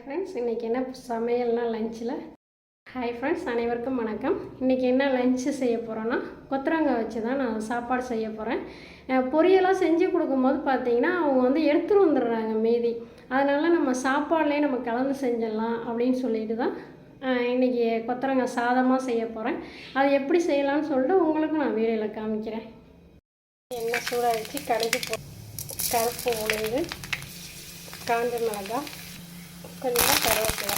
Friends, இன்றைக்கி என்ன சமையல்னால் லஞ்சில். Hi friends, அனைவருக்கும் வணக்கம். இன்றைக்கி என்ன லஞ்சு செய்ய போகிறோன்னா, கொத்தரங்காய் வச்சு தான் நான் சாப்பாடு செய்ய போகிறேன். பொரியெல்லாம் செஞ்சு கொடுக்கும்போது பார்த்திங்கன்னா அவங்க வந்து எடுத்துகிட்டு வந்துடுறாங்க மீதி. அதனால் நம்ம சாப்பாடுலேயே நம்ம கலந்து செஞ்சிடலாம் அப்படின்னு சொல்லிட்டு தான் இன்றைக்கி கொத்தரங்காய் சாதமாக செய்ய போகிறேன். அது எப்படி செய்யலாம்னு சொல்லிட்டு உங்களுக்கு நான் வீடியோவில் காமிக்கிறேன். எண்ணெய் சூடாகிடுச்சு. கடுகு கருப்பு உளுந்து, காஞ்ச மிளகாய், கொஞ்சமாக கருவேப்பிலை,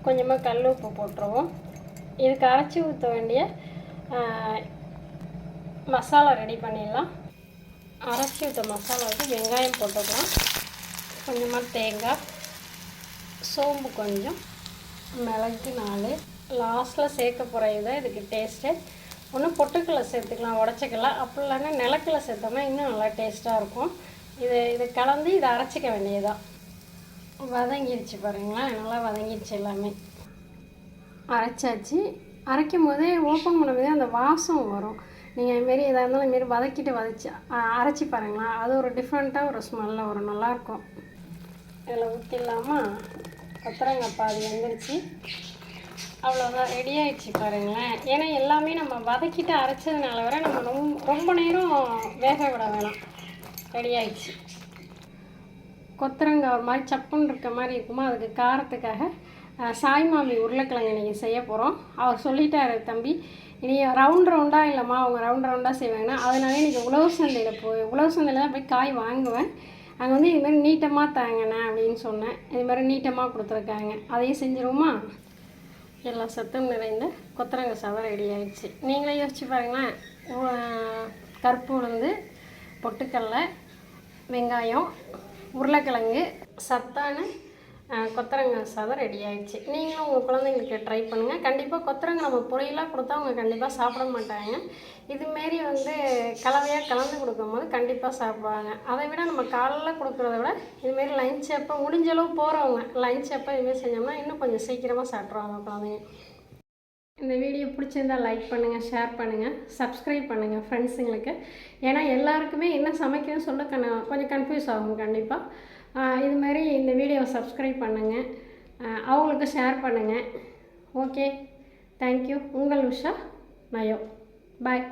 கொஞ்சமாக கல் உப்பு போட்டுருவோம். இதுக்கு அரைச்சி ஊற்ற வேண்டிய மசாலா ரெடி பண்ணிடலாம். அரைச்சி ஊற்ற மசாலாவுக்கு வெங்காயம் போட்டுக்கலாம், கொஞ்சமாக தேங்காய், சோம்பு கொஞ்சம், மிளகு 4, லாஸ்ட்டில் சேர்க்க போகிற இதை இதுக்கு டேஸ்ட்டு. ஒன்றும் பொட்டுக்கடலை சேர்த்துக்கலாம், உடச்சிக்கல. அப்படி இல்லைன்னா நிலக்கடலை சேர்த்தோம்னா இன்னும் நல்லா டேஸ்ட்டாக இருக்கும். இதை கலந்து இதை அரைச்சிக்க வேண்டியதான். வதங்கிடுச்சு பாருங்களேன், நல்லா வதங்கிடுச்சு. எல்லாமே அரைச்சாச்சு. அரைக்கும் போதே ஓப்பன் பண்ணும்போதே அந்த வாசம் வரும். நீங்கள் இதுமாரி எதாக இருந்தாலும் இதுமாரி வதக்கிட்டு அரைச்சி பாருங்களேன், அது ஒரு டிஃப்ரெண்ட்டாக ஒரு ஸ்மெல்லில் வரும், நல்லாயிருக்கும். இதில் ஊற்றிடலாமல் கொத்தரங்காய் பாதி வந்துடுச்சு. அவ்வளோதான், ரெடி ஆகிடுச்சு பாருங்களேன். ஏன்னா எல்லாமே நம்ம வதக்கிட்டு அரைச்சதுனால வர நம்ம ரொம்ப நேரம் வேக விட வேணாம். ரெடி ஆகிடுச்சு. கொத்தரங்காய் ஒரு மாதிரி சப்புன்னு இருக்க மாதிரி இருக்குமோ, அதுக்கு காரத்துக்காக சாய்மாமி உருளைக்கிழங்கு இன்றைக்கி செய்ய போகிறோம். அவர் சொல்லிட்டாரு, தம்பி இனி ரவுண்டாக இல்லைம்மா, அவங்க ரவுண்டாக செய்வாங்கன்னா, அதனால இன்றைக்கி உழவு சந்தையில் தான் போய் காய் வாங்குவேன். அங்கே வந்து இதுமாதிரி நீட்டமாக தாங்கண்ணே அப்படின்னு சொன்னேன். இதுமாதிரி நீட்டமாக கொடுத்துருக்காங்க. அதையும் செஞ்சுருவோமா? எல்லா சத்தும் நிறைந்த கொத்தரங்காய் சாதம் ரெடி ஆகிடுச்சு. நீங்களே யோசிச்சு பாருங்களேன். கருப்பு உளுந்து, பொட்டுக்கடலை, வெங்காயம், உருளைக்கிழங்கு, சத்தான கொத்தரங்காய் சாதம் ரெடி ஆகிடுச்சு. நீங்களும் உங்கள் குழந்தைங்களுக்கு ட்ரை பண்ணுங்கள். கண்டிப்பாக கொத்தரங்காய் நம்ம பொரியலாக கொடுத்தா அவங்க கண்டிப்பாக சாப்பிட மாட்டாங்க. இதுமாரி வந்து கலவையாக கலந்து கொடுக்கும்போது கண்டிப்பாக சாப்பிடுவாங்க. அதை விட நம்ம காலையில் கொடுக்குறத விட இதுமாரி லஞ்ச் அப்போ முடிஞ்சளவு போகிறவங்க லஞ்ச் அப்போ இதுமாரி செஞ்சோம்னா இன்னும் கொஞ்சம் சீக்கிரமாக சாப்பிட்ருவாங்க குழந்தைங்க. இந்த வீடியோ பிடிச்சிருந்தால் லைக் பண்ணுங்கள், ஷேர் பண்ணுங்கள், சப்ஸ்கிரைப் பண்ணுங்கள் ஃப்ரெண்ட்ஸுங்களுக்கு. ஏன்னா எல்லாருக்குமே என்ன சமைக்கணும்னு சொல்ல கொஞ்சம் கன்ஃபியூஸ் ஆகும். கண்டிப்பாக இதுமாதிரி இந்த வீடியோவை சப்ஸ்கிரைப் பண்ணுங்கள், அவங்களுக்கு ஷேர் பண்ணுங்கள். Okay, thank you. உங்கள் உஷா நயோ. பாய்.